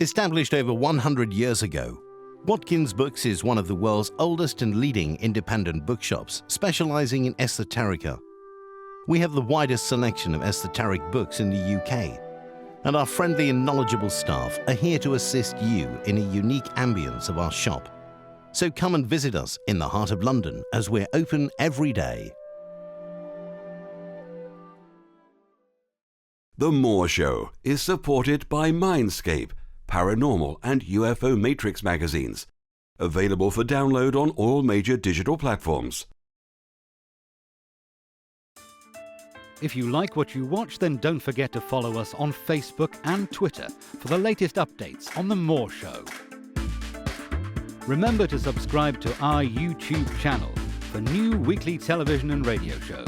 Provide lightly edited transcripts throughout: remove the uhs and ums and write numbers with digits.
Established over 100 years ago, Watkins Books is one of the world's oldest and leading independent bookshops specializing in esoterica. We have the widest selection of esoteric books in the UK, and our friendly and knowledgeable staff are here to assist you in a unique ambience of our shop. So come and visit us in the heart of London as we're open every day. The Moore Show is supported by Mindscape, Paranormal and UFO Matrix magazines, available for download on all major digital platforms. If you like what you watch, then don't forget to follow us on Facebook and Twitter for the latest updates on The Moore Show. Remember to subscribe to our YouTube channel for new weekly television and radio shows.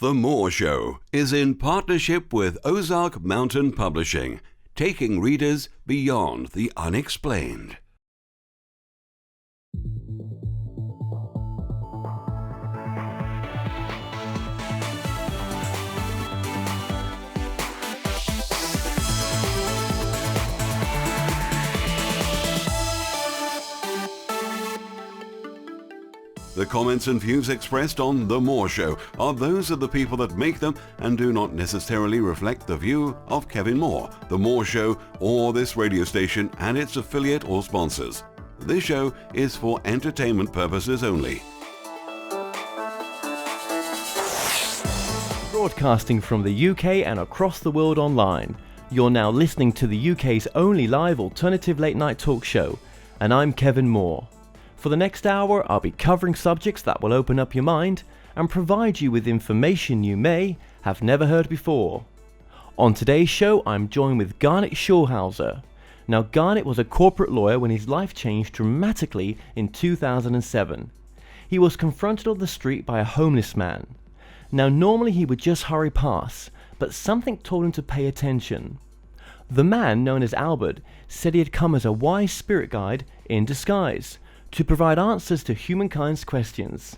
The Moore Show is in partnership with Ozark Mountain Publishing, taking readers beyond the unexplained. The comments and views expressed on The Moore Show are those of the people that make them and do not necessarily reflect the view of Kevin Moore, The Moore Show, or this radio station and its affiliate or sponsors. This show is for entertainment purposes only. Broadcasting from the UK and across the world online, you're now listening to the UK's only live alternative late night talk show, and I'm Kevin Moore. For the next hour, I'll be covering subjects that will open up your mind and provide you with information you may have never heard before. On today's show, I'm joined with Garnet Schulhauser. Now, Garnet was a corporate lawyer when his life changed dramatically in 2007. He was confronted on the street by a homeless man. Now, normally he would just hurry past, but something told him to pay attention. The man, known as Albert, said he had come as a wise spirit guide in disguise, to provide answers to humankind's questions.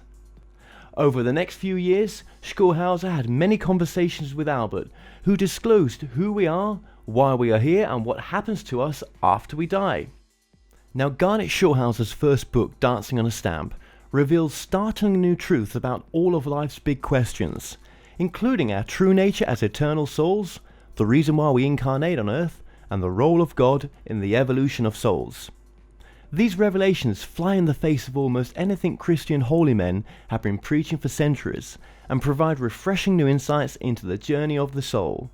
Over the next few years, Schulhauser had many conversations with Albert, who disclosed who we are, why we are here, and what happens to us after we die. Now, Garnet Schulhauser's first book, Dancing on a Stamp, reveals startling new truths about all of life's big questions, including our true nature as eternal souls, the reason why we incarnate on Earth, and the role of God in the evolution of souls. These revelations fly in the face of almost anything Christian holy men have been preaching for centuries and provide refreshing new insights into the journey of the soul.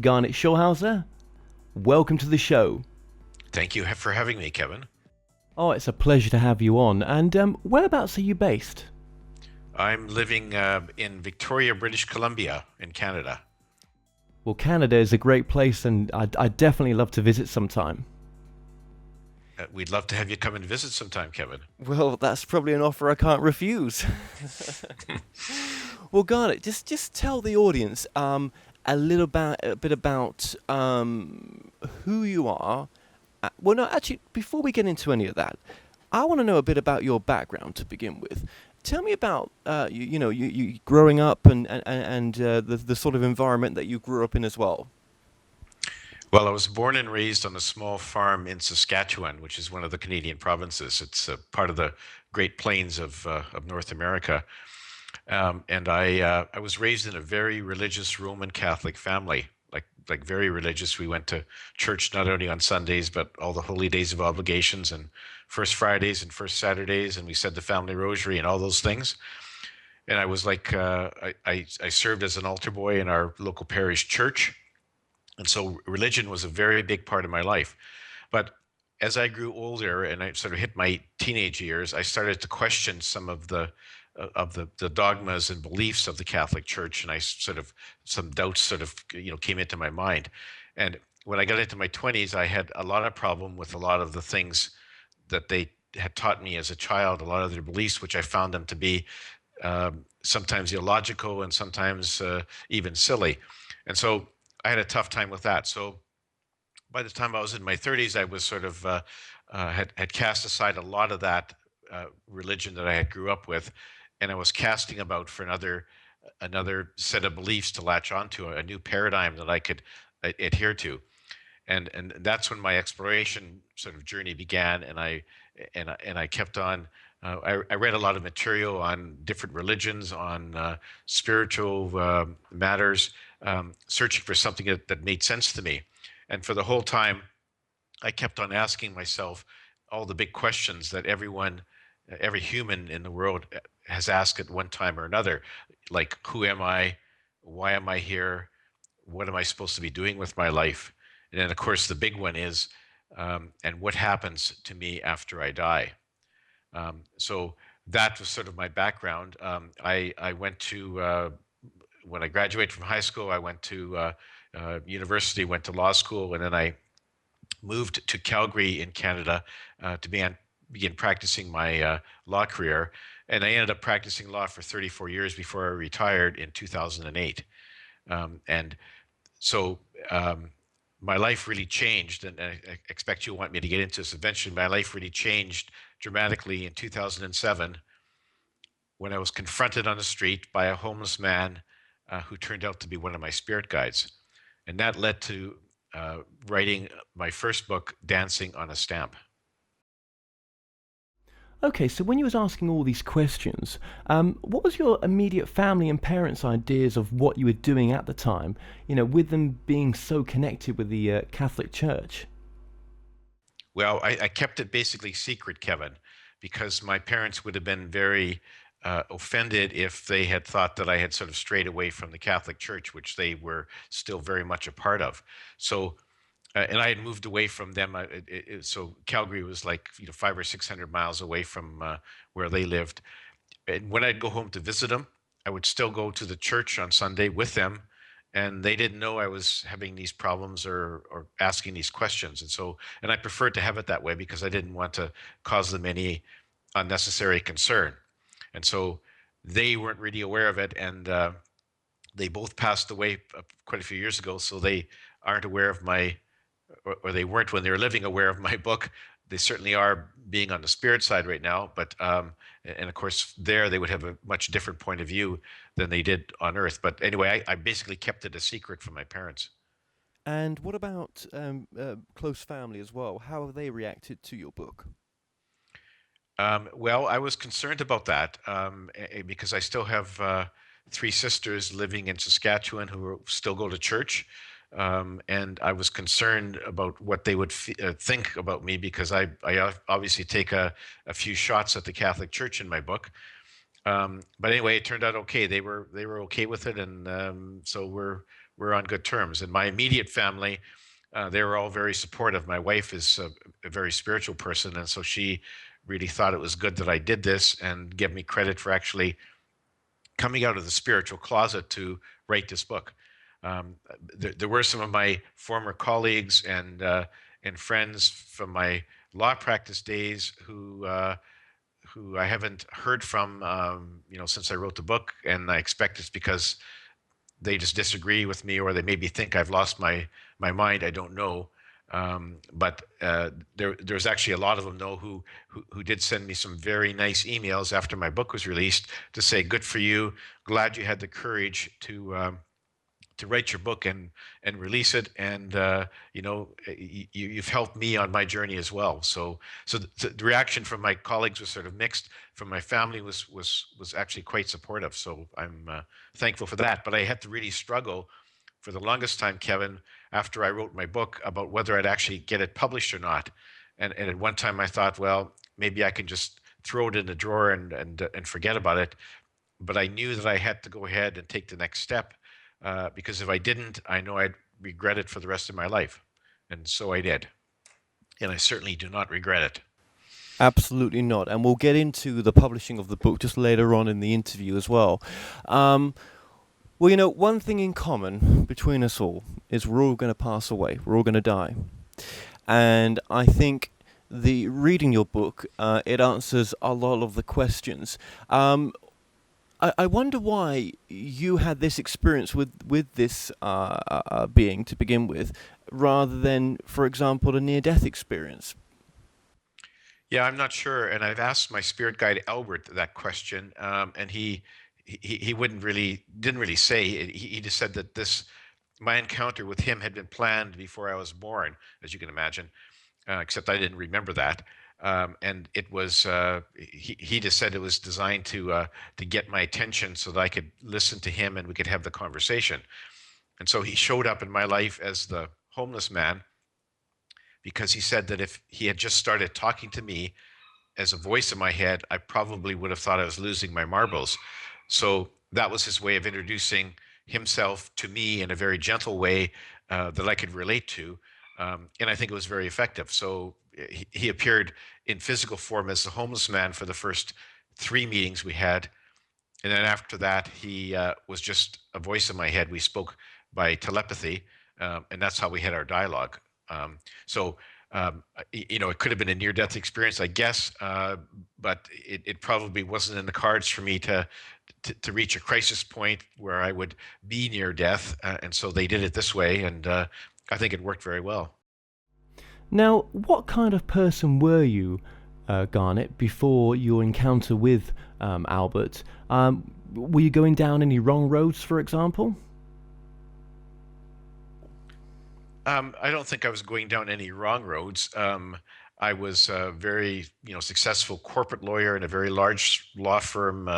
Garnet Schulhauser, welcome to the show. Thank you for having me, Kevin. Oh, it's a pleasure to have you on. And whereabouts are you based? I'm living in Victoria, British Columbia in Canada. Well, Canada is a great place, and I'd definitely love to visit sometime. We'd love to have you come and visit sometime, Kevin. Well, that's probably an offer I can't refuse. Well, Garnet, just tell the audience a bit about who you are. Well, no, actually, before we get into any of that, I want to know a bit about your background to begin with. Tell me about you growing up and the sort of environment that you grew up in as well. Well, I was born and raised on a small farm in Saskatchewan, which is one of the Canadian provinces. It's part of the Great Plains of North America. And I was raised in a very religious Roman Catholic family, like very religious. We went to church not only on Sundays, but all the holy days of obligations and First Fridays and First Saturdays, and we said the family rosary and all those things. And I was like, I served as an altar boy in our local parish church. And so religion was a very big part of my life. But as I grew older and I sort of hit my teenage years, I started to question some of the dogmas and beliefs of the Catholic Church, and some doubts came into my mind. And when I got into my 20s, I had a lot of problem with a lot of the things that they had taught me as a child, a lot of their beliefs, which I found them to be sometimes illogical and sometimes even silly. And so I had a tough time with that. So by the time I was in my 30s, I was sort of had cast aside a lot of that religion that I had grew up with, and I was casting about for another set of beliefs to latch onto, a new paradigm that I could adhere to. and that's when my exploration sort of journey began, and I kept on. I read a lot of material on different religions, on spiritual matters, searching for something that made sense to me. And for the whole time, I kept on asking myself all the big questions that every human in the world has asked at one time or another, like who am I? Why am I here? What am I supposed to be doing with my life? And then, of course, the big one is, and what happens to me after I die? So that was sort of my background. I went to when I graduated from high school, I went to university, went to law school, and then I moved to Calgary in Canada to begin practicing my law career. And I ended up practicing law for 34 years before I retired in 2008. And so my life really changed, and I expect you'll want me to get into this eventually. My life really changed dramatically in 2007 when I was confronted on the street by a homeless man who turned out to be one of my spirit guides. And that led to writing my first book, Dancing on a Stamp. Okay, so when you was asking all these questions, what was your immediate family and parents' ideas of what you were doing at the time, with them being so connected with the Catholic Church? Well, I kept it basically secret, Kevin, because my parents would have been very offended if they had thought that I had sort of strayed away from the Catholic Church, which they were still very much a part of. So and I had moved away from them. So Calgary was like 500 or 600 miles away from where they lived. And when I'd go home to visit them, I would still go to the church on Sunday with them, and they didn't know I was having these problems or asking these questions. And I preferred to have it that way because I didn't want to cause them any unnecessary concern. And so they weren't really aware of it, and they both passed away quite a few years ago, so they aren't aware of my or they weren't when they were living aware of my book. They certainly are being on the spirit side right now, but and of course there they would have a much different point of view than they did on Earth. But anyway, I basically kept it a secret from my parents. And what about close family as well? How have they reacted to your book? Well, I was concerned about that because I still have three sisters living in Saskatchewan who still go to church. And I was concerned about what they would think about me because I obviously take a few shots at the Catholic Church in my book. But anyway, it turned out okay. They were okay with it, and so we're on good terms. And my immediate family, they were all very supportive. My wife is a very spiritual person, and so she really thought it was good that I did this and gave me credit for actually coming out of the spiritual closet to write this book. There were some of my former colleagues and friends from my law practice days who I haven't heard from since I wrote the book, and I expect it's because they just disagree with me or they maybe think I've lost my mind. I don't know. But there's actually a lot of them though who did send me some very nice emails after my book was released to say, "Good for you. Glad you had the courage to write your book and release it, and you've helped me on my journey as well." So the reaction from my colleagues was sort of mixed. From my family was actually quite supportive. So I'm thankful for that. But I had to really struggle for the longest time, Kevin, after I wrote my book about whether I'd actually get it published or not. And at one time I thought, well, maybe I can just throw it in the drawer and forget about it. But I knew that I had to go ahead and take the next step because if I didn't, I know I'd regret it for the rest of my life. And so I did. And I certainly do not regret it. Absolutely not. And we'll get into the publishing of the book just later on in the interview as well. Well, one thing in common between us all is we're all going to pass away. We're all going to die. And I think reading your book, it answers a lot of the questions. I wonder why you had this experience with this being to begin with, rather than, for example, a near-death experience. Yeah, I'm not sure. And I've asked my spirit guide Albert that question, and he didn't really say. He just said that this my encounter with him had been planned before I was born, as you can imagine, except I didn't remember that. And it was he just said it was designed to get my attention so that I could listen to him and we could have the conversation. And so he showed up in my life as the homeless man because he said that if he had just started talking to me as a voice in my head, I probably would have thought I was losing my marbles. So that was his way of introducing himself to me in a very gentle way that I could relate to. And I think it was very effective. So he appeared in physical form as the homeless man for the first 3 meetings we had. And then after that, he was just a voice in my head. We spoke by telepathy, and that's how we had our dialogue. So, it could have been a near-death experience, I guess, but it probably wasn't in the cards for me to reach a crisis point where I would be near death. And so they did it this way, and I think it worked very well. Now, what kind of person were you, Garnet, before your encounter with Albert? Were you going down any wrong roads, for example? I don't think I was going down any wrong roads. I was a very, successful corporate lawyer in a very large law firm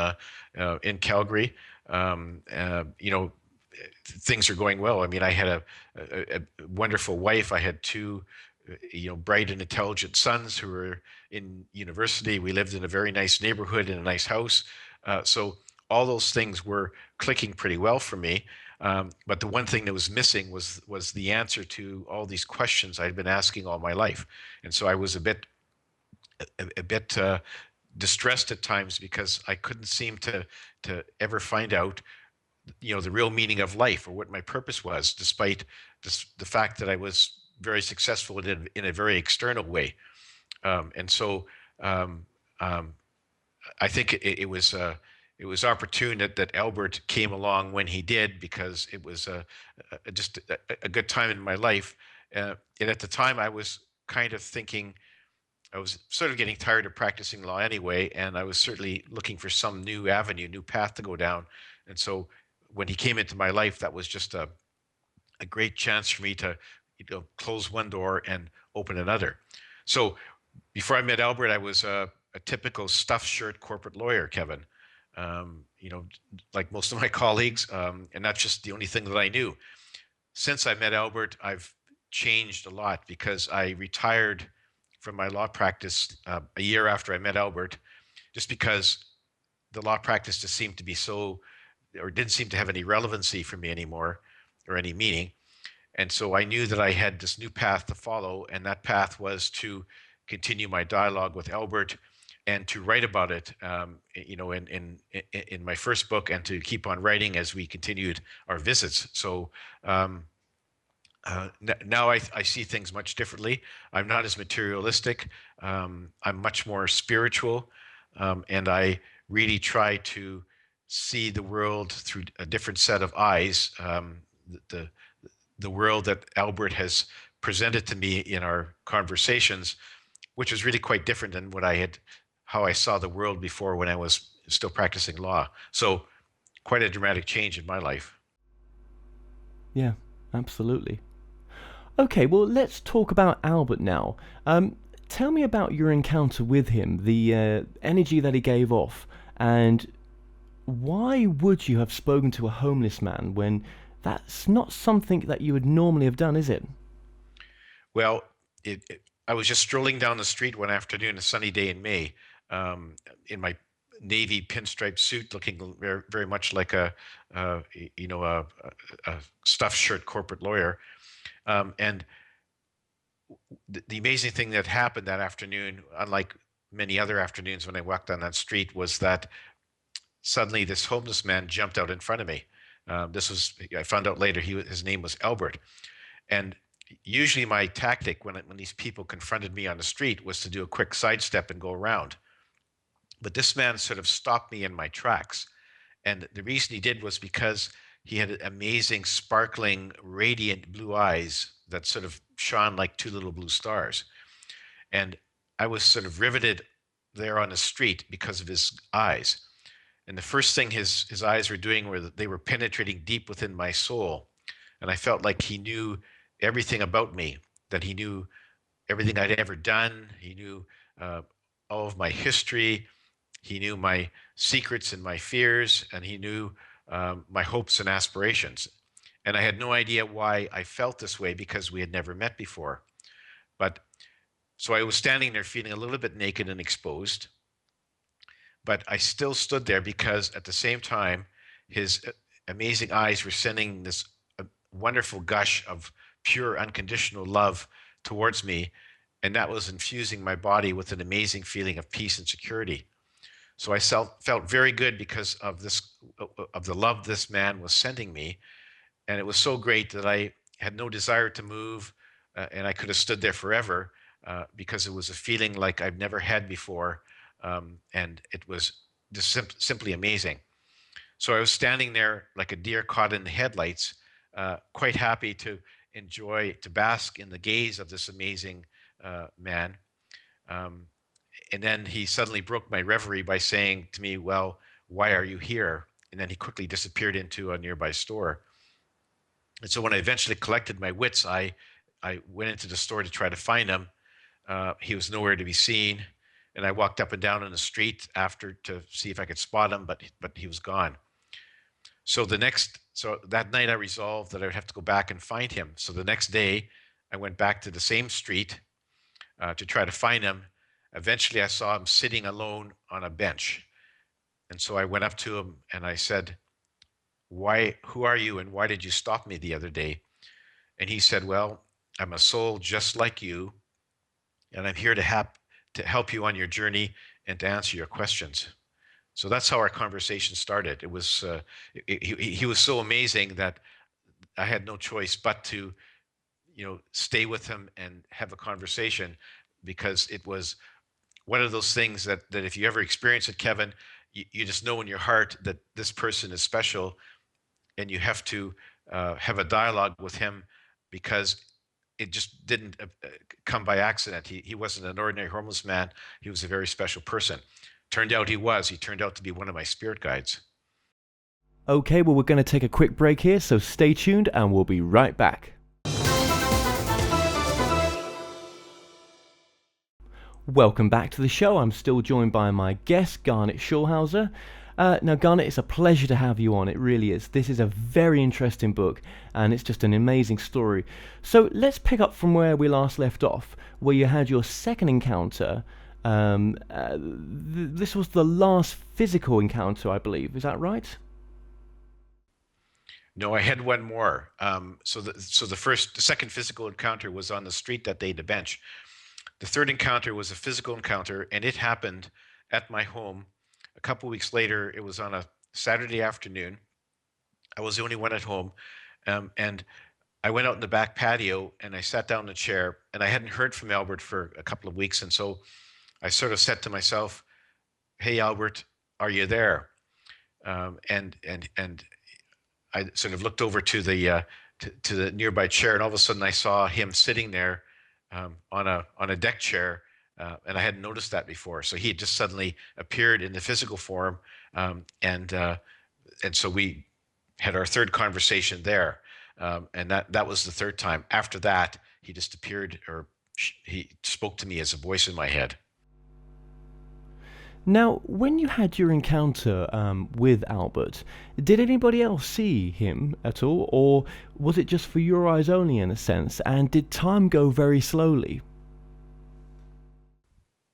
in Calgary. Um, uh, you know, Things are going well. I mean, I had a wonderful wife. I had two, bright and intelligent sons who were in university. We lived in a very nice neighborhood in a nice house. So all those things were clicking pretty well for me. But the one thing that was missing was the answer to all these questions I'd been asking all my life, and so I was a bit distressed at times because I couldn't seem to ever find out, the real meaning of life or what my purpose was, despite the fact that I was very successful in a very external way. And so um, um, I think it was opportune that Albert came along when he did, because it was just a good time in my life. And at the time, I was kind of thinking I was sort of getting tired of practicing law anyway, and I was certainly looking for some new avenue, new path to go down. And so when he came into my life, that was just a great chance for me to close one door and open another. So before I met Albert, I was a typical stuffed shirt corporate lawyer, Kevin. Like most of my colleagues, and that's just the only thing that I knew. Since I met Albert, I've changed a lot because I retired from my law practice a year after I met Albert, just because the law practice just seemed to be so, or didn't seem to have any relevancy for me anymore, or any meaning. And so I knew that I had this new path to follow, and that path was to continue my dialogue with Albert and to write about it, in my first book, and to keep on writing as we continued our visits. So now I see things much differently. I'm not as materialistic. I'm much more spiritual, and I really try to see the world through a different set of eyes. The the world that Albert has presented to me in our conversations, which was really quite different than how I saw the world before when I was still practicing law. So quite a dramatic change in my life. Yeah, absolutely. Okay, well, let's talk about Albert now. Tell me about your encounter with him, the energy that he gave off, and why would you have spoken to a homeless man when that's not something that you would normally have done, is it? Well, I was just strolling down the street one afternoon, a sunny day in May, in my navy pinstripe suit, looking very, very much like a stuffed shirt corporate lawyer. And the amazing thing that happened that afternoon, unlike many other afternoons when I walked down that street, was that suddenly this homeless man jumped out in front of me. I found out later, his name was Albert. And usually my tactic when these people confronted me on the street was to do a quick sidestep and go around. But this man sort of stopped me in my tracks. And the reason he did was because he had amazing, sparkling, radiant blue eyes that sort of shone like two little blue stars. And I was sort of riveted there on the street because of his eyes. And the first thing his eyes were doing were that they were penetrating deep within my soul. And I felt like he knew everything about me, that he knew everything I'd ever done. He knew uh, all of my history. He knew my secrets and my fears, and he knew my hopes and aspirations. And I had no idea why I felt this way because we had never met before. But so I was standing there feeling a little bit naked and exposed, but I still stood there because at the same time, his amazing eyes were sending this wonderful gush of pure, unconditional love towards me. And that was infusing my body with an amazing feeling of peace and security. So I felt very good because of this, of the love this man was sending me. And it was so great that I had no desire to move, and I could have stood there forever because it was a feeling like I've never had before, and it was just simply amazing. So I was standing there like a deer caught in the headlights, quite happy to enjoy, to bask in the gaze of this amazing man. Um, and then he suddenly broke my reverie by saying to me, "Well, why are you here?" And then he quickly disappeared into a nearby store. And so when I eventually collected my wits, I went into the store to try to find him. He was nowhere to be seen, and I walked up and down in the street after to see if I could spot him, but he was gone. So that night I resolved that I would have to go back and find him. So the next day I went back to the same street to try to find him. Eventually I saw him sitting alone on a bench. And so I went up to him and I said, who are you and why did you stop me the other day? And he said, well, I'm a soul just like you, and I'm here to help you on your journey and to answer your questions. So that's how our conversation started. It was he was so amazing that I had no choice but to, stay with him and have a conversation, because it was one of those things that if you ever experience it, Kevin, you just know in your heart that this person is special, and you have to have a dialogue with him, because it just didn't come by accident. He wasn't an ordinary homeless man. He was a very special person. Turned out he was. He turned out to be one of my spirit guides. Okay, well, we're going to take a quick break here, so stay tuned and we'll be right back. Welcome back to the show. I'm still joined by my guest, Garnet Schulhauser. Now, Garnet, it's a pleasure to have you on. It really is. This is a very interesting book, and it's just an amazing story. So let's pick up from where we last left off, where you had your second encounter. This was the last physical encounter, I believe. Is that right? No, I had one more. So the second physical encounter was on the street that day, the bench. The third encounter was a physical encounter, and it happened at my home. A couple weeks later, it was on a Saturday afternoon. I was the only one at home, and I went out in the back patio and I sat down in a chair, and I hadn't heard from Albert for a couple of weeks, and so I sort of said to myself, "Hey, Albert, are you there?" And I sort of looked over to the nearby chair, and all of a sudden I saw him sitting there on a deck chair. And I hadn't noticed that before. So he had just suddenly appeared in the physical form, and so we had our third conversation there, and that was the third time. After that, he just appeared, or he spoke to me as a voice in my head. Now, when you had your encounter with Albert, did anybody else see him at all, or was it just for your eyes only in a sense? And did time go very slowly?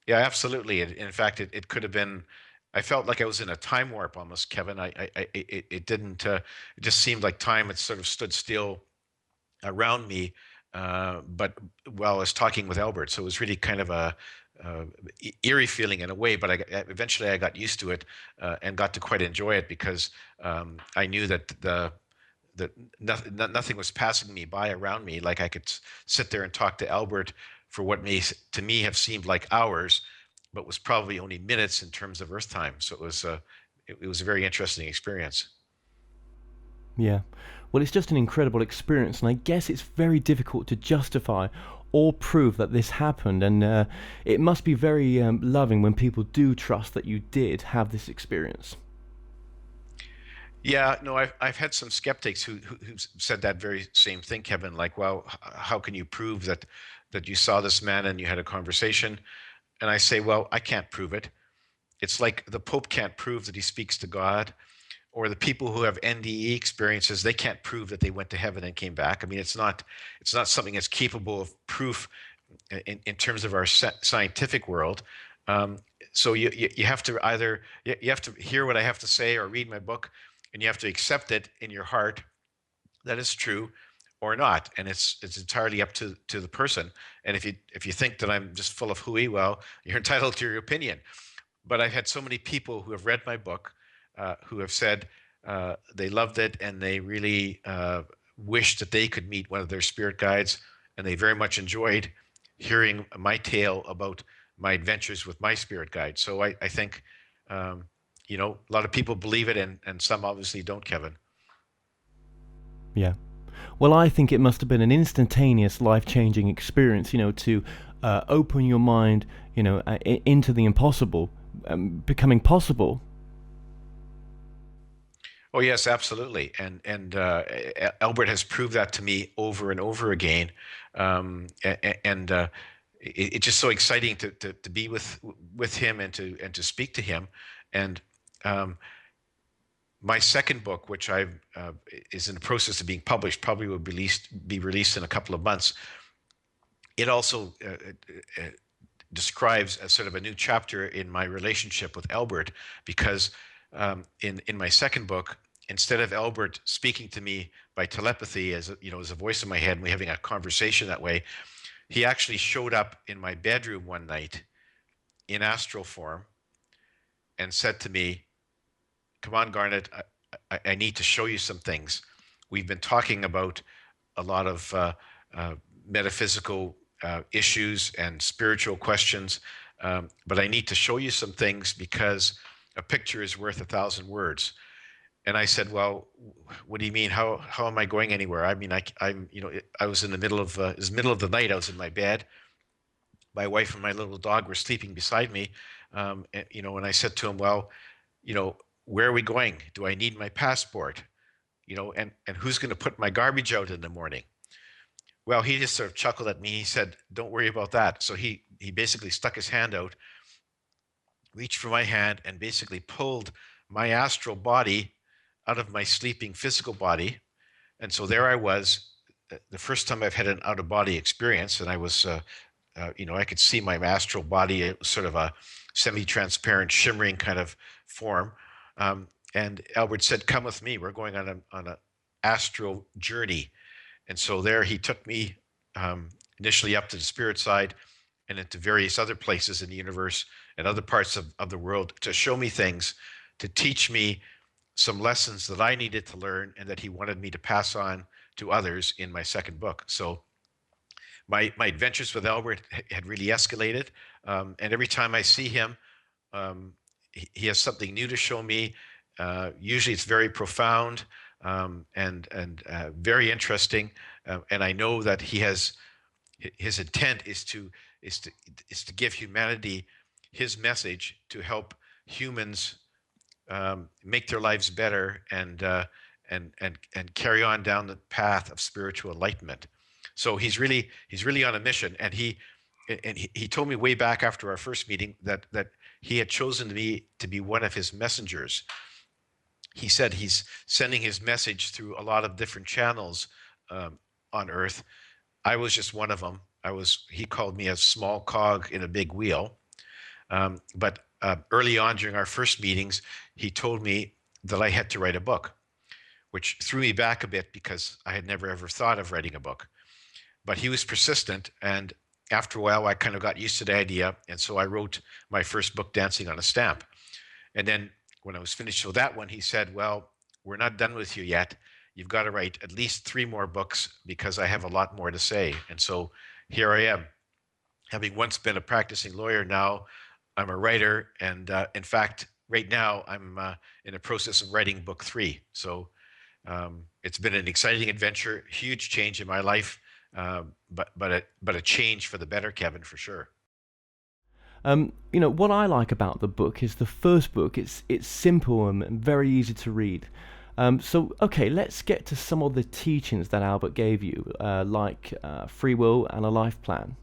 Yeah, absolutely. In fact, it could have been. I felt like I was in a time warp almost, Kevin. It didn't. It just seemed like time had sort of stood still around me, but while I was talking with Albert, so it was really kind of a eerie feeling in a way. But eventually I got used to it and got to quite enjoy it, because I knew that nothing was passing me by around me. Like I could sit there and talk to Albert for what may to me have seemed like hours, but was probably only minutes in terms of Earth time. So it was a very interesting experience. Yeah, well, it's just an incredible experience, and I guess it's very difficult to justify or prove that this happened, and it must be very loving when people do trust that you did have this experience. Yeah, no, I've had some skeptics who've said that very same thing, Kevin. Like, well, how can you prove that you saw this man and you had a conversation? And I say, well, I can't prove it. It's like the Pope can't prove that he speaks to God, or the people who have NDE experiences, they can't prove that they went to heaven and came back. I mean, it's not something that's capable of proof in terms of our scientific world. Um, so you have to either you have to hear what I have to say or read my book, and you have to accept it in your heart that is true or not, and it's entirely up to the person. And if you think that I'm just full of hooey, well, you're entitled to your opinion. But I've had so many people who have read my book, who have said they loved it and they really wish that they could meet one of their spirit guides, and they very much enjoyed hearing my tale about my adventures with my spirit guide. So I think, um, a lot of people believe it, and some obviously don't, Kevin. Yeah. Well, I think it must have been an instantaneous, life-changing experience, to open your mind, into the impossible, becoming possible. Oh yes, absolutely, and Albert has proved that to me over and over again, and it's just so exciting to be with him and to speak to him, and um, my second book, which I is in the process of being published, probably will be released in a couple of months. It also describes a sort of a new chapter in my relationship with Albert, because in my second book, instead of Albert speaking to me by telepathy as a voice in my head and we having a conversation that way, he actually showed up in my bedroom one night in astral form and said to me, "Come on, Garnet, I need to show you some things. We've been talking about a lot of uh, metaphysical issues and spiritual questions, but I need to show you some things because a picture is worth 1,000 words." And I said, "Well, what do you mean? How am I going anywhere? I mean, I was in the middle of it was middle of the night. I was in my bed. My wife and my little dog were sleeping beside me, and I said to him, well, where are we going? Do I need my passport? And who's going to put my garbage out in the morning?" Well, he just sort of chuckled at me. He said, "Don't worry about that." So he basically stuck his hand out, reached for my hand, and basically pulled my astral body out of my sleeping physical body. And so there I was, the first time I've had an out of body experience, and I was, I could see my astral body. It was sort of a semi-transparent, shimmering kind of form. And Albert said, "Come with me. We're going on a astral journey." And so there he took me, initially up to the spirit side and into various other places in the universe and other parts of the world to show me things, to teach me some lessons that I needed to learn and that he wanted me to pass on to others in my second book. So my adventures with Albert had really escalated. And every time I see him, he has something new to show me. Usually it's very profound, and very interesting. And I know that his intent is to is to give humanity his message to help humans make their lives better and carry on down the path of spiritual enlightenment. So he's really on a mission, and he told me way back after our first meeting that he had chosen me to be one of his messengers. He said he's sending his message through a lot of different channels on Earth. I was just one of them. He called me a small cog in a big wheel. But early on during our first meetings, he told me that I had to write a book, which threw me back a bit because I had never ever thought of writing a book. But he was persistent, and after a while, I kind of got used to the idea, and so I wrote my first book, Dancing on a Stamp. And then when I was finished with that one, he said, "Well, we're not done with you yet. You've got to write at least 3 more books because I have a lot more to say." And so here I am, having once been a practicing lawyer. Now I'm a writer, and in fact, right now I'm in the process of writing book 3. So it's been an exciting adventure, huge change in my life, but a change for the better, Kevin, for sure. What I like about the book is the first book. It's simple and very easy to read. Okay, let's get to some of the teachings that Albert gave you, like free will and a life plan.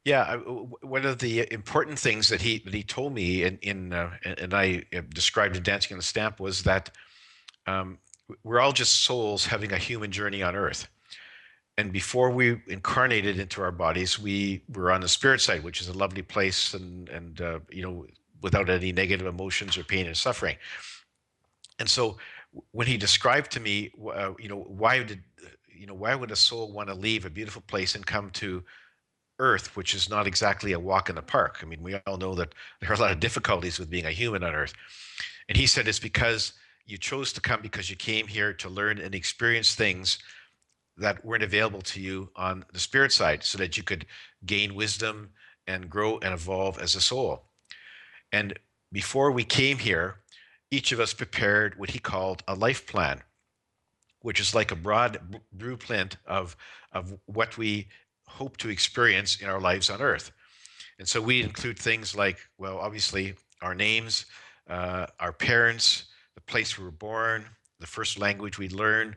Yeah, one of the important things that he told me and I described in Dancing on the Stamp was that um, we're all just souls having a human journey on Earth. And before we incarnated into our bodies, we were on the spirit side, which is a lovely place, and without any negative emotions or pain and suffering. And so, when he described to me, why would a soul want to leave a beautiful place and come to Earth, which is not exactly a walk in the park? I mean, we all know that there are a lot of difficulties with being a human on Earth. And he said it's because you chose to come because you came here to learn and experience things that weren't available to you on the spirit side, so that you could gain wisdom and grow and evolve as a soul. And before we came here, each of us prepared what he called a life plan, which is like a broad blueprint of what we hope to experience in our lives on Earth. And so we include things like, well, obviously, our names, our parents, the place we were born, the first language we learn,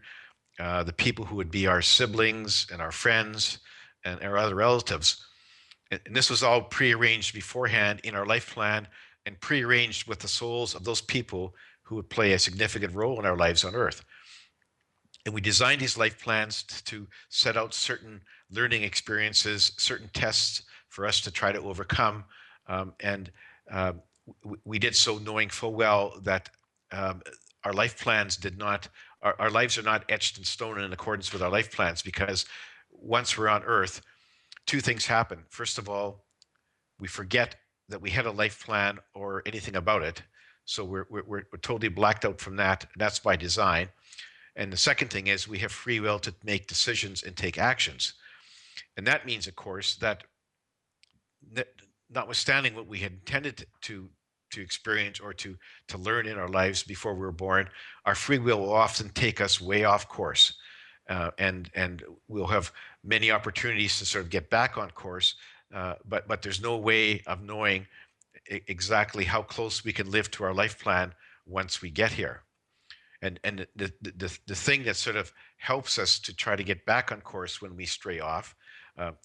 the people who would be our siblings and our friends and our other relatives. And this was all prearranged beforehand in our life plan and prearranged with the souls of those people who would play a significant role in our lives on Earth. And we designed these life plans to set out certain learning experiences, certain tests for us to try to overcome. And we did so knowing full well that our life plans did not, our lives are not etched in stone in accordance with our life plans, because once we're on Earth, two things happen. First of all, we forget that we had a life plan or anything about it. So we're totally blacked out from that. That's by design. And the second thing is we have free will to make decisions and take actions. And that means, of course, that notwithstanding what we had intended to experience or to learn in our lives before we were born, our free will will often take us way off course. And we'll have many opportunities to sort of get back on course, but there's no way of knowing exactly how close we can live to our life plan once we get here. And the thing that sort of helps us to try to get back on course when we stray off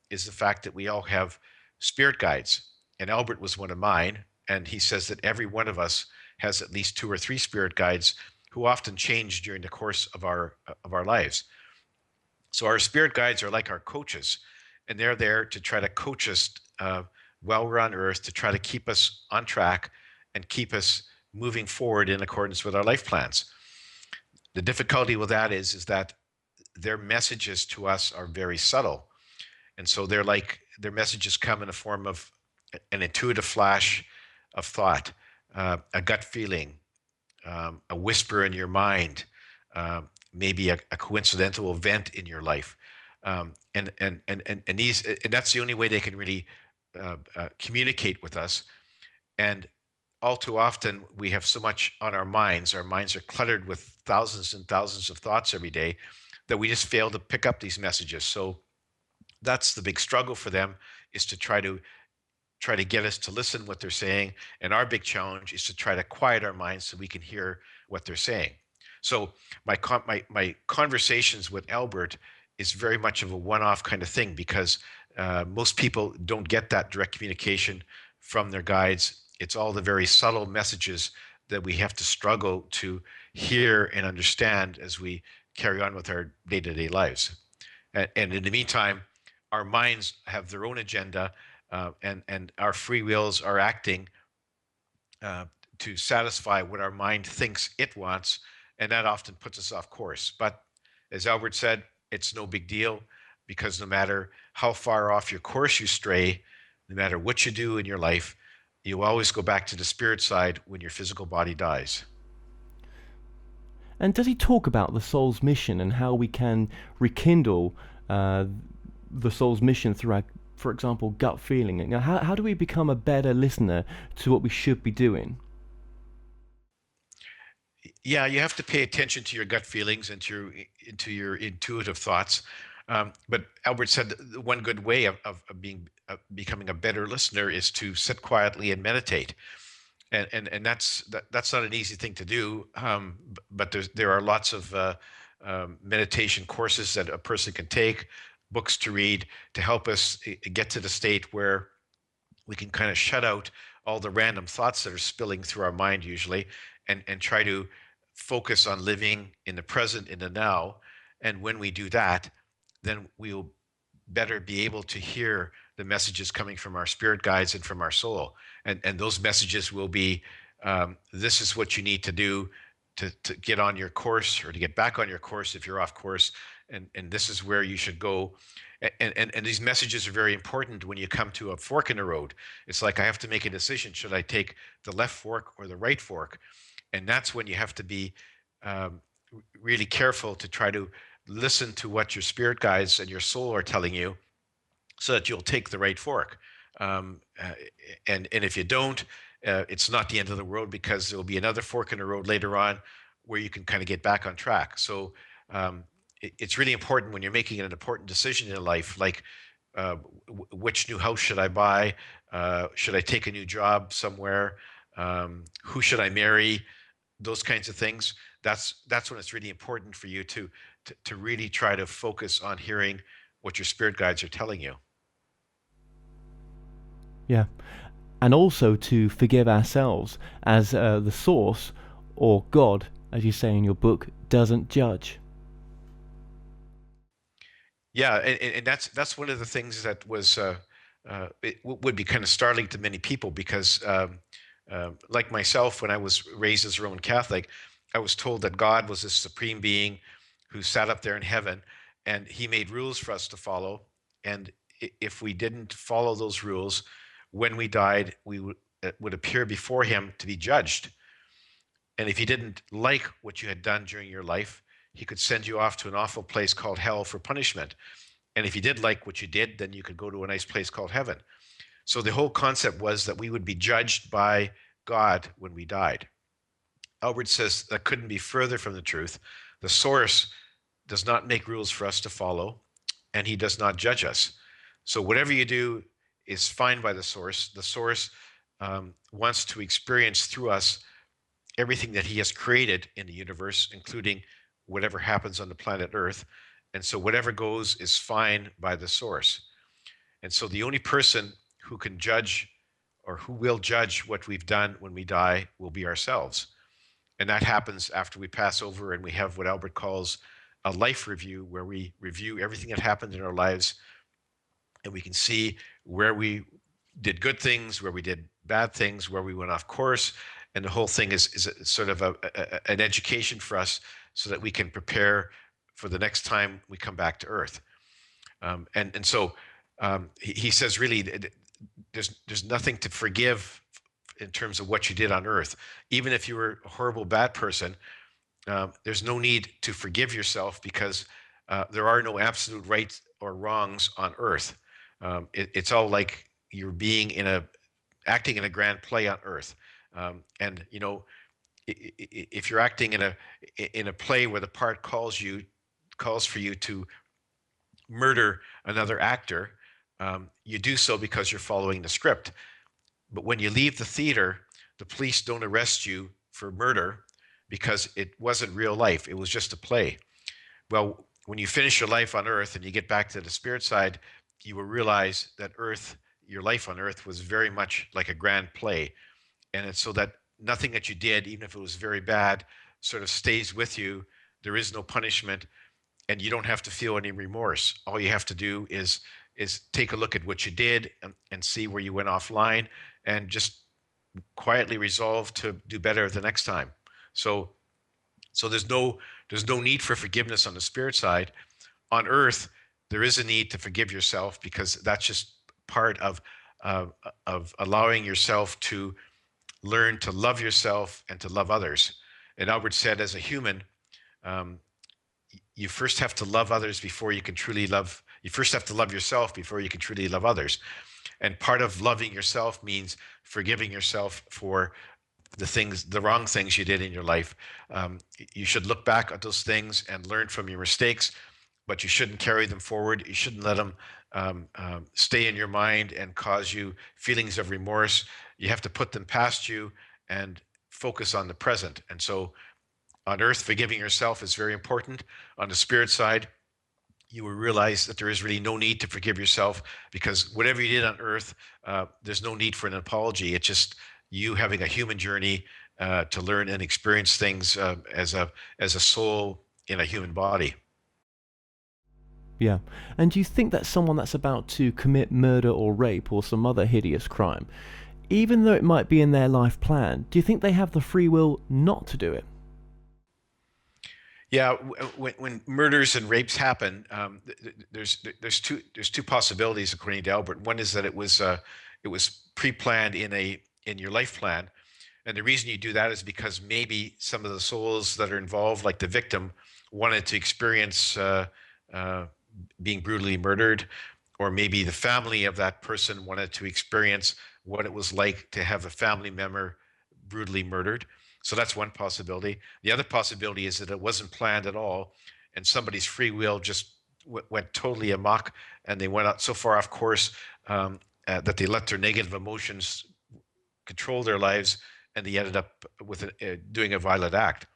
is the fact that we all have spirit guides. And Albert was one of mine, and he says that every one of us has at least 2 or 3 spirit guides who often change during the course of our lives. So our spirit guides are like our coaches, and they're there to try to coach us while we're on Earth, to try to keep us on track and keep us moving forward in accordance with our life plans. The difficulty with that is that their messages to us are very subtle. And so their messages come in the form of an intuitive flash of thought, a gut feeling, a whisper in your mind, maybe a coincidental event in your life. And that's the only way they can really communicate with us. And all too often, we have so much on our minds. Our minds are cluttered with thousands and thousands of thoughts every day that we just fail to pick up these messages. So that's the big struggle for them, is to try to get us to listen what they're saying. And our big challenge is to try to quiet our minds so we can hear what they're saying. So my conversations with Albert is very much of a one-off kind of thing, because most people don't get that direct communication from their guides. It's all the very subtle messages that we have to struggle to hear and understand as we carry on with our day-to-day lives. And in the meantime, our minds have their own agenda, and our free wills are acting to satisfy what our mind thinks it wants, and that often puts us off course. But as Albert said, it's no big deal, because no matter how far off your course you stray, no matter what you do in your life, you always go back to the spirit side when your physical body dies. And does he talk about the soul's mission and how we can rekindle the soul's mission through our, for example, gut feeling? You know, how do we become a better listener to what we should be doing? Yeah, you have to pay attention to your gut feelings and to your intuitive thoughts. But Albert said that one good way of becoming a better listener is to sit quietly and meditate. And that's not an easy thing to do. But there are lots of meditation courses that a person can take, books to read to help us get to the state where we can kind of shut out all the random thoughts that are spilling through our mind usually, and try to focus on living in the present, in the now. And when we do that, then we'll better be able to hear the messages coming from our spirit guides and from our soul. And those messages will be, this is what you need to do to get on your course, or to get back on your course if you're off course. And this is where you should go. And these messages are very important when you come to a fork in the road. It's like, I have to make a decision. Should I take the left fork or the right fork? And that's when you have to be um, really careful to try to listen to what your spirit guides and your soul are telling you, so that you'll take the right fork. Um, uh, and if you don't, it's not the end of the world, because there will be another fork in the road later on where you can kind of get back on track. So um, it's really important when you're making an important decision in life, like which new house should I buy? Should I take a new job somewhere? Who should I marry? Those kinds of things. That's when it's really important for you to really try to focus on hearing what your spirit guides are telling you. Yeah. And also to forgive ourselves, as the source, or God, as you say in your book, doesn't judge. Yeah, and that's one of the things that was would be kind of startling to many people, because like myself, when I was raised as a Roman Catholic, I was told that God was this supreme being who sat up there in heaven, and he made rules for us to follow. And if we didn't follow those rules, when we died, we would appear before him to be judged. And if he didn't like what you had done during your life, he could send you off to an awful place called hell for punishment. And if you did like what you did, then you could go to a nice place called heaven. So the whole concept was that we would be judged by God when we died. Albert says that couldn't be further from the truth. The source does not make rules for us to follow, and he does not judge us. So whatever you do is fine by the source. The source wants to experience through us everything that he has created in the universe, including whatever happens on the planet Earth. And so whatever goes is fine by the source. And so the only person who can judge, or who will judge what we've done when we die, will be ourselves. And that happens after we pass over and we have what Albert calls a life review, where we review everything that happened in our lives, and we can see where we did good things, where we did bad things, where we went off course. And the whole thing is sort of an education for us, so that we can prepare for the next time we come back to Earth. And so he says, really, there's nothing to forgive in terms of what you did on Earth. Even if you were a horrible, bad person, there's no need to forgive yourself, because there are no absolute rights or wrongs on Earth. It's all like you're acting in a grand play on Earth. And you know, if you're acting in a play where the part calls for you to murder another actor, you do so because you're following the script. But when you leave the theater, the police don't arrest you for murder, because it wasn't real life. It was just a play. Well, when you finish your life on Earth and you get back to the spirit side, you will realize that your life on Earth was very much like a grand play. And it's so that nothing that you did, even if it was very bad, sort of stays with you. There is no punishment, and you don't have to feel any remorse. All you have to do is take a look at what you did, and see where you went offline, and just quietly resolve to do better the next time. So there's no need for forgiveness on the spirit side. On Earth, there is a need to forgive yourself, because that's just part of allowing yourself to learn to love yourself and to love others. And Albert said, as a human, um, you first have to love others before you can truly love. You first have to love yourself before you can truly love others. And part of loving yourself means forgiving yourself for the wrong things you did in your life. You should look back at those things and learn from your mistakes, but you shouldn't carry them forward. You shouldn't let them stay in your mind and cause you feelings of remorse. You have to put them past you and focus on the present. And so on earth, forgiving yourself is very important. On the spirit side, you will realize that there is really no need to forgive yourself, because whatever you did on earth, there's no need for an apology. It's just you having a human journey to learn and experience things as a soul in a human body. Yeah. And do you think that someone that's about to commit murder or rape or some other hideous crime, even though it might be in their life plan, do you think they have the free will not to do it? Yeah, when murders and rapes happen, there's two possibilities according to Albert. One is that it was pre-planned in your life plan, and the reason you do that is because maybe some of the souls that are involved, like the victim, wanted to experience being brutally murdered, or maybe the family of that person wanted to experience what it was like to have a family member brutally murdered. So that's one possibility. The other possibility is that it wasn't planned at all, and somebody's free will just went totally amok, and they went out so far off course that they let their negative emotions control their lives, and they ended up with doing a violent act.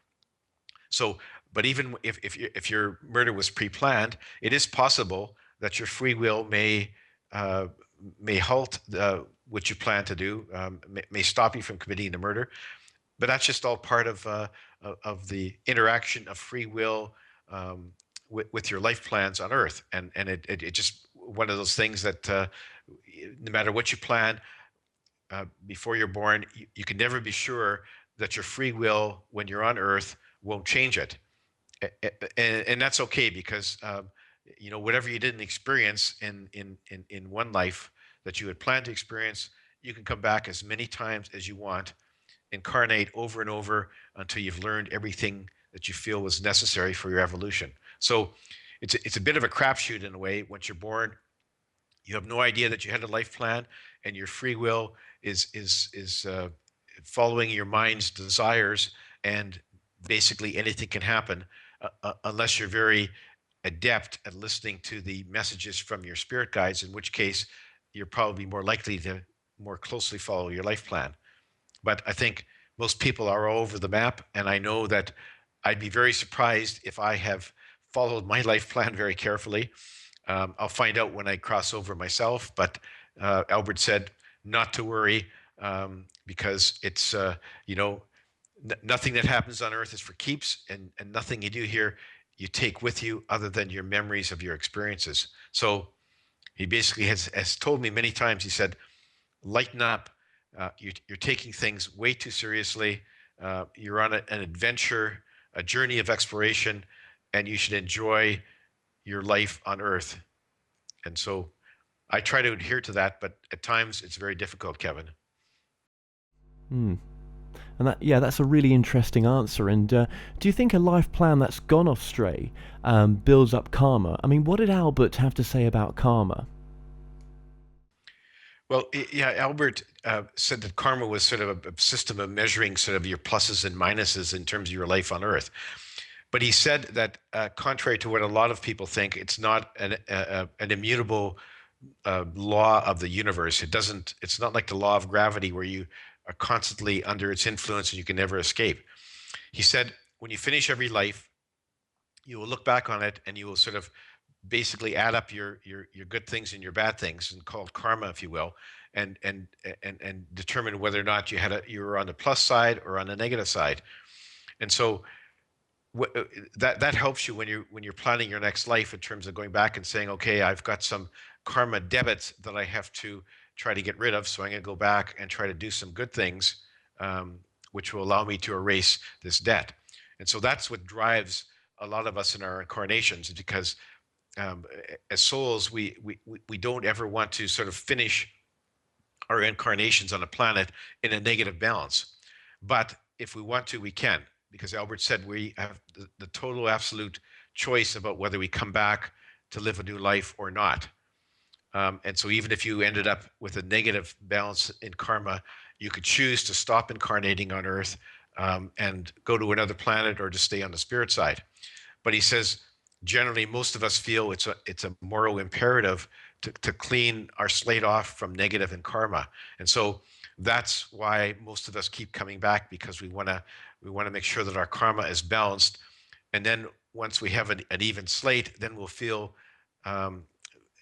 So, but even if your murder was pre-planned, it is possible that your free will uh, may halt what you plan to do, may stop you from committing the murder. But that's just all part of the interaction of free will with your life plans on Earth, and it just one of those things that no matter what you plan before you're born, you can never be sure that your free will when you're on Earth won't change it, and that's okay, because whatever you didn't experience in one life that you had planned to experience, you can come back as many times as you want, incarnate over and over until you've learned everything that you feel was necessary for your evolution. So it's a bit of a crapshoot in a way. Once you're born, you have no idea that you had a life plan, and your free will is following your mind's desires, and basically anything can happen unless you're very adept at listening to the messages from your spirit guides, in which case you're probably more likely to more closely follow your life plan. But I think most people are all over the map, and I know that I'd be very surprised if I have followed my life plan very carefully. I'll find out when I cross over myself, but Albert said not to worry, because it's, nothing that happens on earth is for keeps, and nothing you do here you take with you other than your memories of your experiences. So he basically has told me many times, he said, lighten up. You're taking things way too seriously. You're on an adventure, a journey of exploration, and you should enjoy your life on Earth. And so I try to adhere to that, but at times it's very difficult, Kevin. Hmm. And that's a really interesting answer. And do you think a life plan that's gone off stray builds up karma? I mean, what did Albert have to say about karma? Well, yeah, Albert said that karma was sort of a system of measuring sort of your pluses and minuses in terms of your life on Earth. But he said that, contrary to what a lot of people think, it's not an immutable law of the universe. It's not like the law of gravity where you are constantly under its influence and you can never escape. He said, when you finish every life, you will look back on it and you will sort of basically add up your good things and your bad things, and called karma, if you will, and determine whether or not you were on the plus side or on the negative side. And so that helps you when you're planning your next life, in terms of going back and saying, okay, I've got some karma debits that I have to try to get rid of, so I'm going to go back and try to do some good things, which will allow me to erase this debt. And so that's what drives a lot of us in our incarnations, because as souls, we don't ever want to sort of finish our incarnations on a planet in a negative balance. But if we want to, we can, because Albert said we have the total absolute choice about whether we come back to live a new life or not. And so even if you ended up with a negative balance in karma, you could choose to stop incarnating on Earth and go to another planet, or just stay on the spirit side. But he says, generally, most of us feel it's a moral imperative to clean our slate off from negative and karma. And so that's why most of us keep coming back, because we want to make sure that our karma is balanced. And then once we have an even slate, then we'll feel um,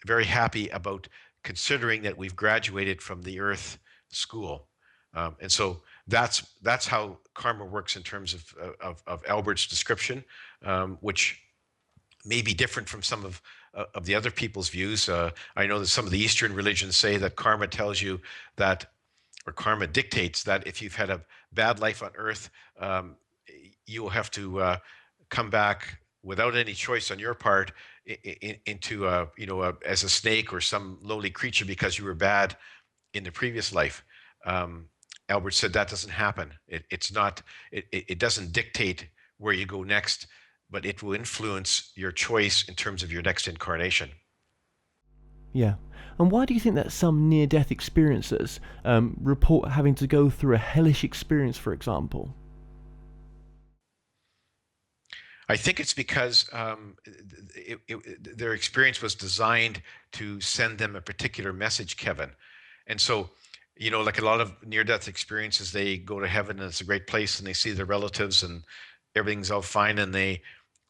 very happy about considering that we've graduated from the earth school. And so that's how karma works in terms of Albert's description, which may be different from some of the other people's views. I know that some of the Eastern religions say that karma tells you that, or karma dictates that if you've had a bad life on earth, you will have to come back without any choice on your part into as a snake or some lowly creature because you were bad in the previous life. Um, Albert said that doesn't happen. It's not. It doesn't dictate where you go next, but it will influence your choice in terms of your next incarnation. Yeah. And why do you think that some near-death experiencers report having to go through a hellish experience, for example? I think it's because their experience was designed to send them a particular message, Kevin. And so, like a lot of near-death experiences, they go to heaven and it's a great place and they see their relatives and everything's all fine, and they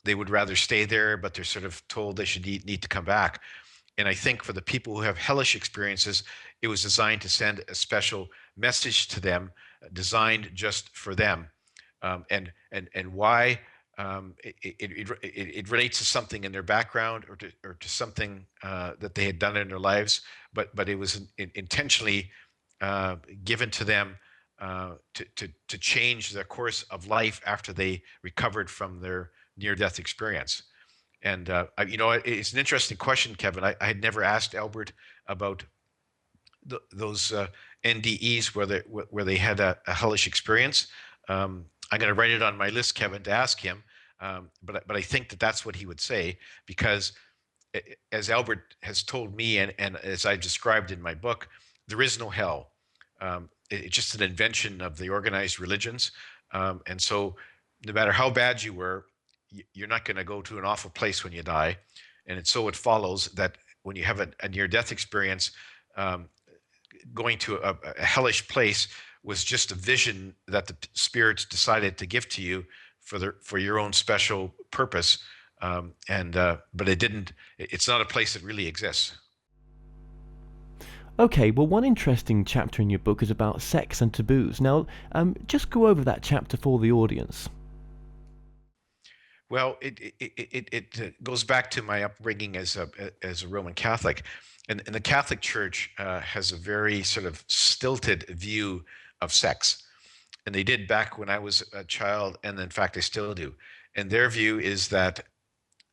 would rather stay there, but they're sort of told they should need to come back. And I think for the people who have hellish experiences, it was designed to send a special message to them, designed just for them. And why? It relates to something in their background, or to something that they had done in their lives, but it was intentionally given to them to change the course of life after they recovered from their near-death experience. And it's an interesting question, Kevin. I had never asked Albert about those NDEs where they had a hellish experience. I'm going to write it on my list, Kevin, to ask him. But I think that's what he would say, because as Albert has told me, and as I described in my book, there is no hell. It's just an invention of the organized religions. And so no matter how bad you were, you're not going to go to an awful place when you die. And so it follows that when you have a near-death experience, going to a hellish place was just a vision that the spirits decided to give to you for your own special purpose. But it's not a place that really exists. Okay, well, one interesting chapter in your book is about sex and taboos. Now, just go over that chapter for the audience. Well, it goes back to my upbringing as a Roman Catholic, and the Catholic Church has a very sort of stilted view of sex, and they did back when I was a child, and in fact they still do. And their view is that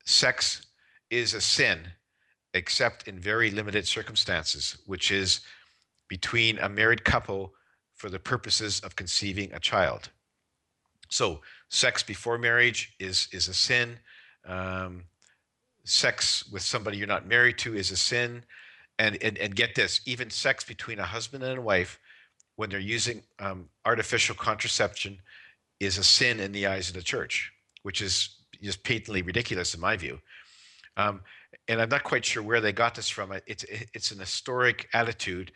sex is a sin, except in very limited circumstances, which is between a married couple for the purposes of conceiving a child. So sex before marriage is a sin. Sex with somebody you're not married to is a sin. And get this, even sex between a husband and a wife, when they're using artificial contraception, is a sin in the eyes of the church, which is just patently ridiculous in my view. And I'm not quite sure where they got this from. It's an historic attitude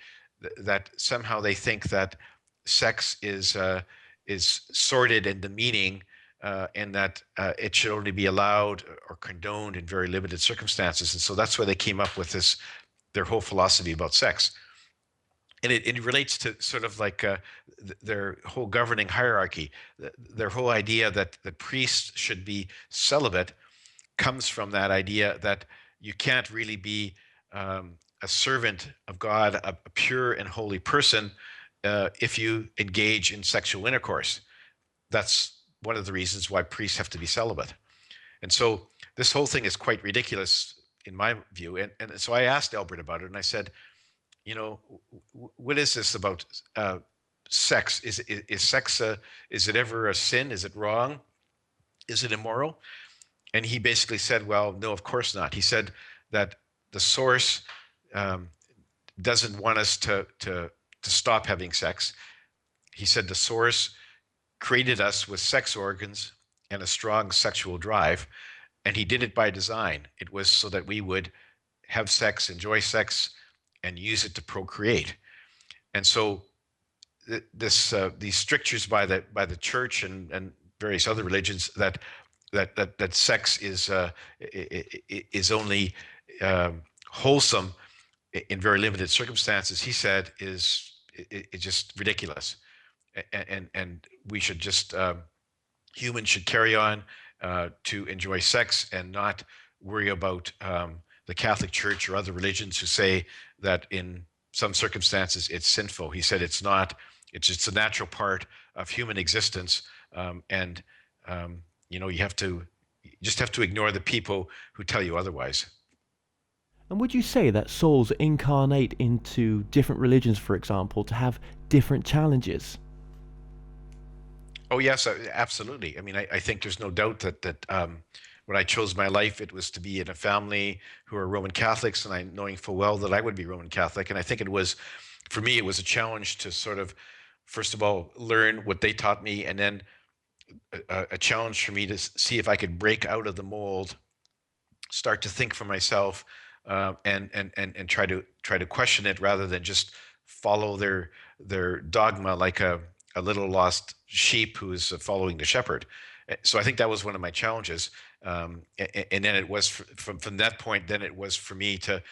that somehow they think that sex is sordid and demeaning, and that it should only be allowed or condoned in very limited circumstances. And so that's why they came up with their whole philosophy about sex. And it relates to sort of like their whole governing hierarchy. Their whole idea that the priests should be celibate comes from that idea that you can't really be a servant of God, a pure and holy person, if you engage in sexual intercourse. That's one of the reasons why priests have to be celibate. And so this whole thing is quite ridiculous in my view. And so I asked Albert about it, and I said, what is this about sex? Is sex, is it ever a sin? Is it wrong? Is it immoral? And he basically said, well, no, of course not. He said that the source doesn't want us to stop having sex. He said the source created us with sex organs and a strong sexual drive, and he did it by design. It was so that we would have sex, enjoy sex, and use it to procreate. And so these strictures by the church and various other religions that sex is only wholesome in very limited circumstances, he said, is just ridiculous, and we should just humans should carry on to enjoy sex and not worry about the Catholic Church or other religions who say that in some circumstances it's sinful. He said it's not. It's just a natural part of human existence, and you just have to ignore the people who tell you otherwise. And would you say that souls incarnate into different religions, for example, to have different challenges? Oh yes, absolutely. I mean, I think there's no doubt that when I chose my life, it was to be in a family who are Roman Catholics, and I knowing full well that I would be Roman Catholic. And I think it was, for me, it was a challenge to sort of, first of all, learn what they taught me, and then a challenge for me to see if I could break out of the mold, start to think for myself, and try to question it rather than just follow their dogma like a little lost sheep who is following the shepherd. So I think that was one of my challenges, and then it was from that point. Then it was for me to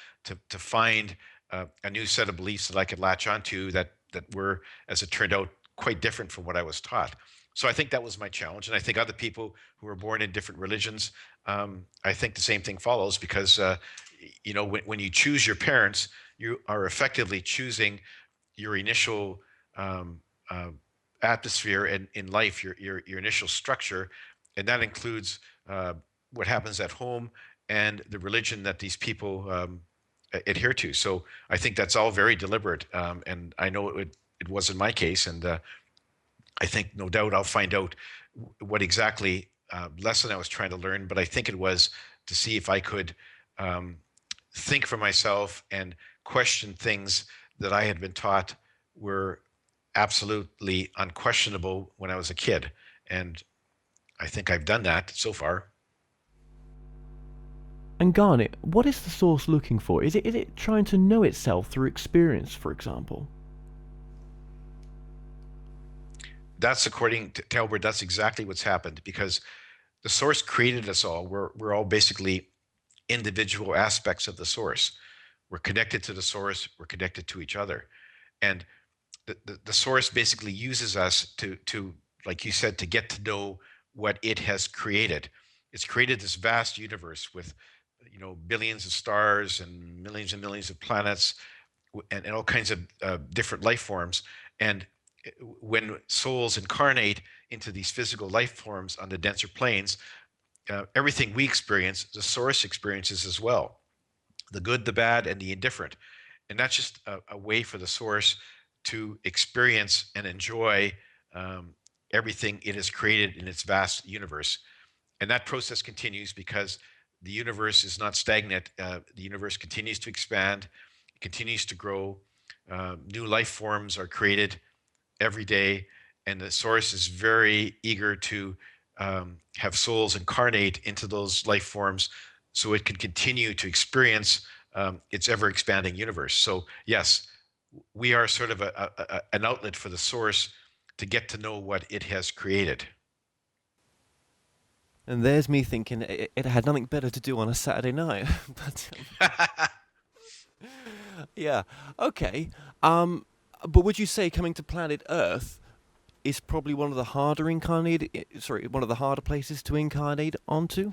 find a new set of beliefs that I could latch onto that were, as it turned out, quite different from what I was taught. So I think that was my challenge, and I think other people who were born in different religions, I think the same thing follows, because when you choose your parents, you are effectively choosing your initial atmosphere in life, your initial structure, and that includes what happens at home and the religion that these people adhere to. So I think that's all very deliberate, and I know it was in my case, and I think no doubt I'll find out what exactly lesson I was trying to learn, but I think it was to see if I could think for myself and question things that I had been taught were absolutely unquestionable when I was a kid. And I think I've done that so far. And Garnet, what is the source looking for? Is it trying to know itself through experience, for example? That's according to Talbert, that's exactly what's happened, because the source created us all. We're all basically individual aspects of the source. We're connected to the source, we're connected to each other. And the source basically uses us to, like you said, to get to know what it has created. It's created this vast universe with billions of stars and millions of planets, and all kinds of different life forms. And when souls incarnate into these physical life forms on the denser planes, everything we experience, the source experiences as well, the good, the bad, and the indifferent. And that's just a way for the source to experience and enjoy everything it has created in its vast universe. And that process continues because the universe is not stagnant. The universe continues to expand, it continues to grow. New life forms are created every day, and the source is very eager to have souls incarnate into those life forms so it can continue to experience its ever expanding universe. So yes, we are sort of an outlet for the source to get to know what it has created. And there's me thinking it had nothing better to do on a Saturday night. But yeah, okay. But would you say coming to planet Earth is probably one of the one of the harder places to incarnate onto?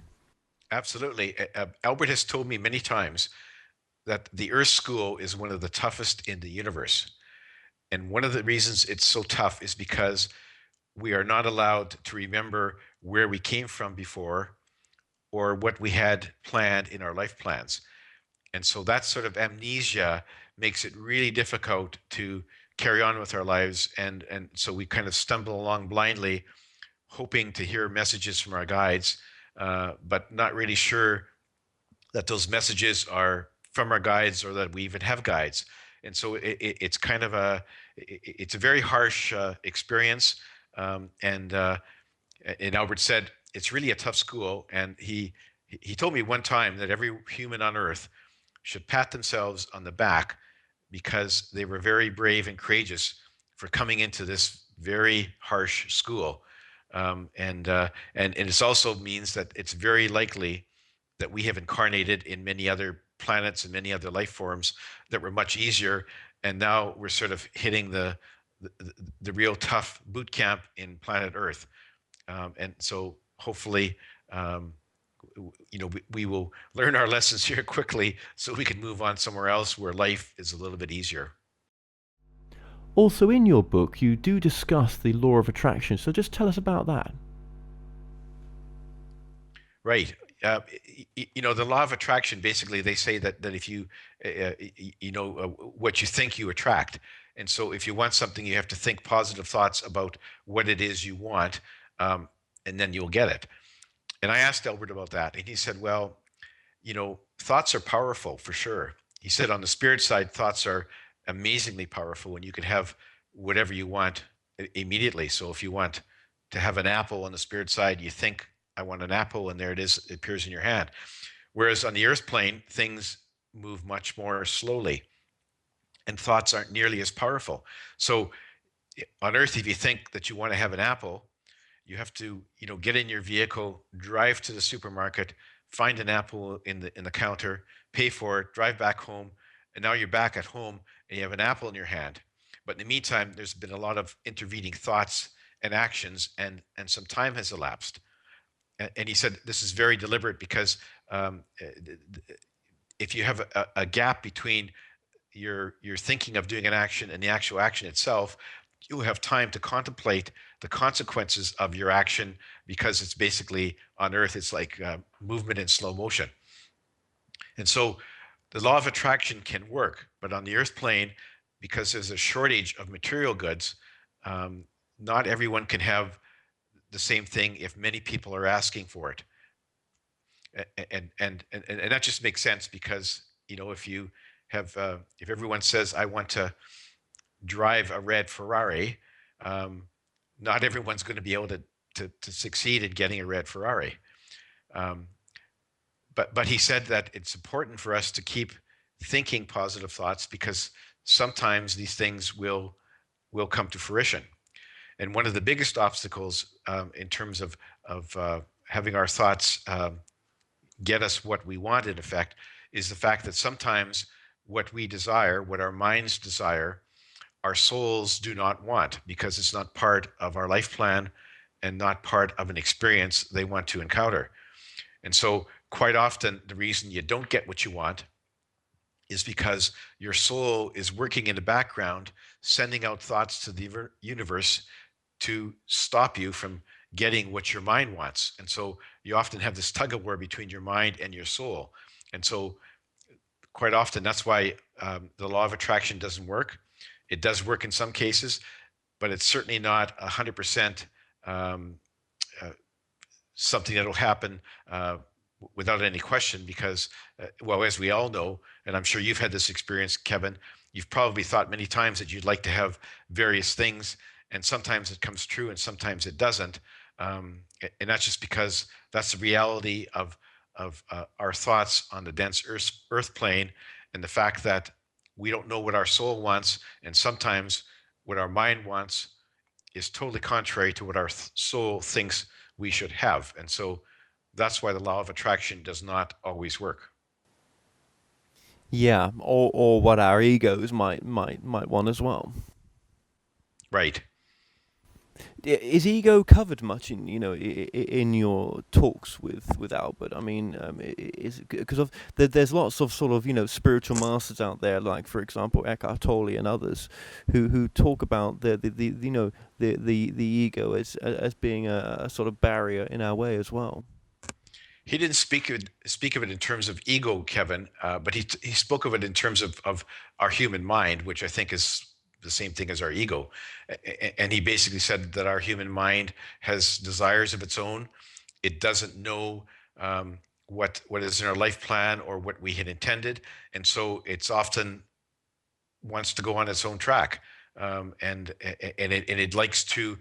Absolutely. Albert has told me many times that the Earth School is one of the toughest in the universe. And one of the reasons it's so tough is because we are not allowed to remember where we came from before or what we had planned in our life plans. And so that sort of amnesia makes it really difficult to carry on with our lives. And so we kind of stumble along blindly, hoping to hear messages from our guides, but not really sure that those messages are from our guides or that we even have guides. And so it's kind of it's a very harsh experience. And Albert said it's really a tough school. And he told me one time that every human on Earth should pat themselves on the back because they were very brave and courageous for coming into this very harsh school. And it also means that it's very likely that we have incarnated in many other planets and many other life forms that were much easier, and now we're sort of hitting the real tough boot camp in planet Earth. And so hopefully, we will learn our lessons here quickly so we can move on somewhere else where life is a little bit easier. Also, in your book, you do discuss the law of attraction, so just tell us about that. Right. The law of attraction, basically, they say that if you, what you think, you attract. And so if you want something, you have to think positive thoughts about what it is you want, and then you'll get it. And I asked Albert about that, and he said, well, thoughts are powerful for sure. He said on the spirit side, thoughts are amazingly powerful, and you can have whatever you want immediately. So if you want to have an apple on the spirit side, you think, I want an apple, and there it is, it appears in your hand. Whereas on the earth plane, things move much more slowly, and thoughts aren't nearly as powerful. So on earth, if you think that you want to have an apple, you have to, get in your vehicle, drive to the supermarket, find an apple in the counter, pay for it, drive back home, and now you're back at home and you have an apple in your hand. But in the meantime, there's been a lot of intervening thoughts and actions, and some time has elapsed. And he said this is very deliberate because if you have a gap between your thinking of doing an action and the actual action itself, you have time to contemplate the consequences of your action, because it's basically on earth, it's like movement in slow motion. And so the law of attraction can work, but on the earth plane, because there's a shortage of material goods, not everyone can have the same thing if many people are asking for it. And that just makes sense because, if you have, if everyone says, I want to drive a red Ferrari, not everyone's going to be able to succeed in getting a red Ferrari. But he said that it's important for us to keep thinking positive thoughts, because sometimes these things will come to fruition. And one of the biggest obstacles in terms of having our thoughts get us what we want, in effect, is the fact that sometimes what we desire, what our minds desire, our souls do not want, because it's not part of our life plan and not part of an experience they want to encounter. And so quite often the reason you don't get what you want is because your soul is working in the background, sending out thoughts to the universe to stop you from getting what your mind wants. And so you often have this tug of war between your mind and your soul. And so quite often that's why the law of attraction doesn't work. It does work in some cases, but it's certainly not 100% something that'll happen without any question, because, well, as we all know, and I'm sure you've had this experience, Kevin, you've probably thought many times that you'd like to have various things, and sometimes it comes true and sometimes it doesn't. And that's just because that's the reality of our thoughts on the dense earth plane, and the fact that we don't know what our soul wants, and sometimes what our mind wants is totally contrary to what our soul thinks we should have. And so that's why the law of attraction does not always work. Yeah, or what our egos might want as well. Right. Is ego covered much in in your talks with Albert? I mean, is because there's lots of sort of spiritual masters out there, like for example Eckhart Tolle and others, who talk about the ego as being a sort of barrier in our way as well. He didn't speak of it in terms of ego, Kevin, but he spoke of it in terms of our human mind, which I think is the same thing as our ego. And he basically said that our human mind has desires of its own. It doesn't know what is in our life plan or what we had intended, and so it's often wants to go on its own track, and it likes to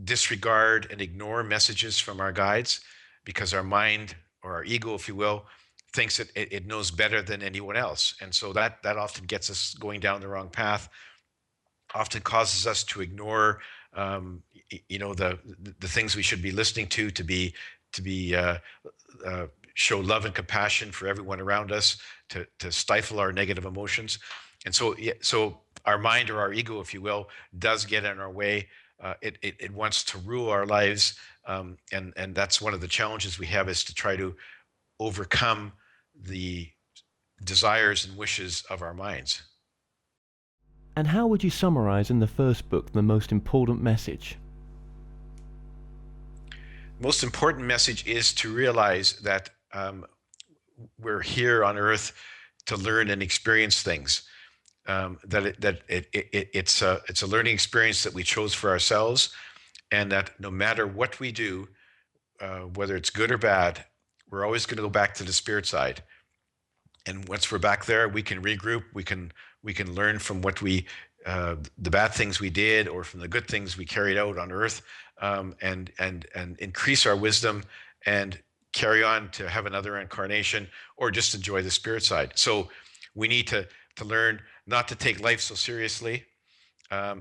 disregard and ignore messages from our guides, because our mind, or our ego, if you will, thinks that it knows better than anyone else. And so that often gets us going down the wrong path. often causes us to ignore, the things we should be listening to be show love and compassion for everyone around us, to stifle our negative emotions. And so, so our mind, or our ego, if you will, does get in our way. It wants to rule our lives, and that's one of the challenges we have, is to try to overcome the desires and wishes of our minds. And how would you summarize in the first book the most important message? Most important message is to realize that we're here on Earth to learn and experience things. It's a learning experience that we chose for ourselves, and that no matter what we do, whether it's good or bad, we're always going to go back to the spirit side. And once we're back there, we can regroup. We can learn from what the bad things we did, or from the good things we carried out on Earth, and increase our wisdom and carry on to have another incarnation, or just enjoy the spirit side. So we need to learn not to take life so seriously.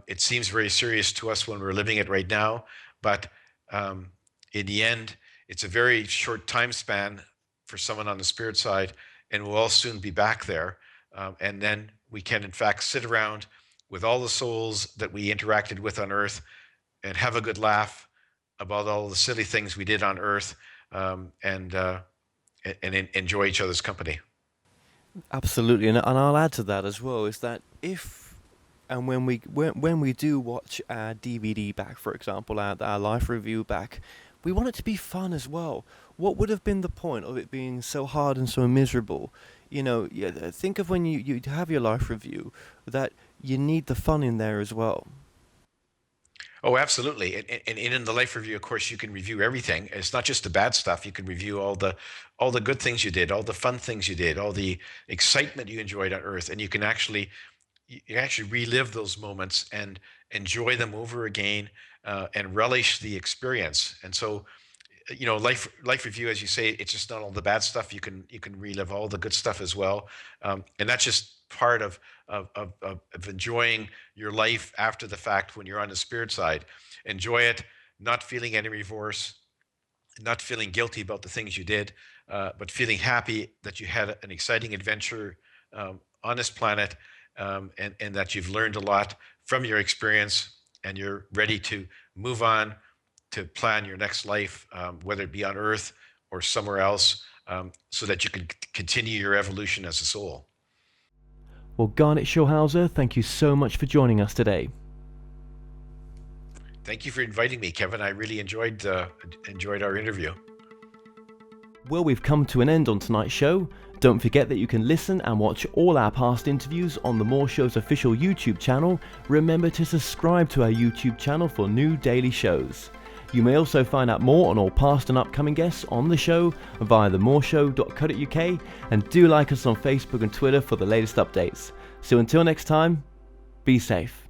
It seems very serious to us when we're living it right now, but in the end, it's a very short time span for someone on the spirit side, and we'll all soon be back there. And then we can, in fact, sit around with all the souls that we interacted with on Earth and have a good laugh about all the silly things we did on Earth, and enjoy each other's company. Absolutely, and I'll add to that as well, is that if and when we do watch our DVD back, for example, our life review back, we want it to be fun as well. What would have been the point of it being so hard and so miserable? You know, think of when you have your life review, that you need the fun in there as well. Oh, absolutely. And in the life review, of course, you can review everything. It's not just the bad stuff. You can review all the good things you did, all the fun things you did, all the excitement you enjoyed on Earth, and you actually relive those moments and enjoy them over again, and relish the experience. And so, life review, as you say, it's just not all the bad stuff. You can relive all the good stuff as well, and that's just part of enjoying your life after the fact. When you're on the spirit side, enjoy it, not feeling any remorse, not feeling guilty about the things you did, but feeling happy that you had an exciting adventure on this planet, and that you've learned a lot from your experience, and you're ready to move on to plan your next life, whether it be on Earth or somewhere else, so that you can continue your evolution as a soul. Well, Garnet Schulhauser, thank you so much for joining us today. Thank you for inviting me, Kevin. I really enjoyed our interview. Well, we've come to an end on tonight's show. Don't forget that you can listen and watch all our past interviews on the More Show's official YouTube channel. Remember to subscribe to our YouTube channel for new daily shows. You may also find out more on all past and upcoming guests on the show via themoreshow.co.uk, and do like us on Facebook and Twitter for the latest updates. So until next time, be safe.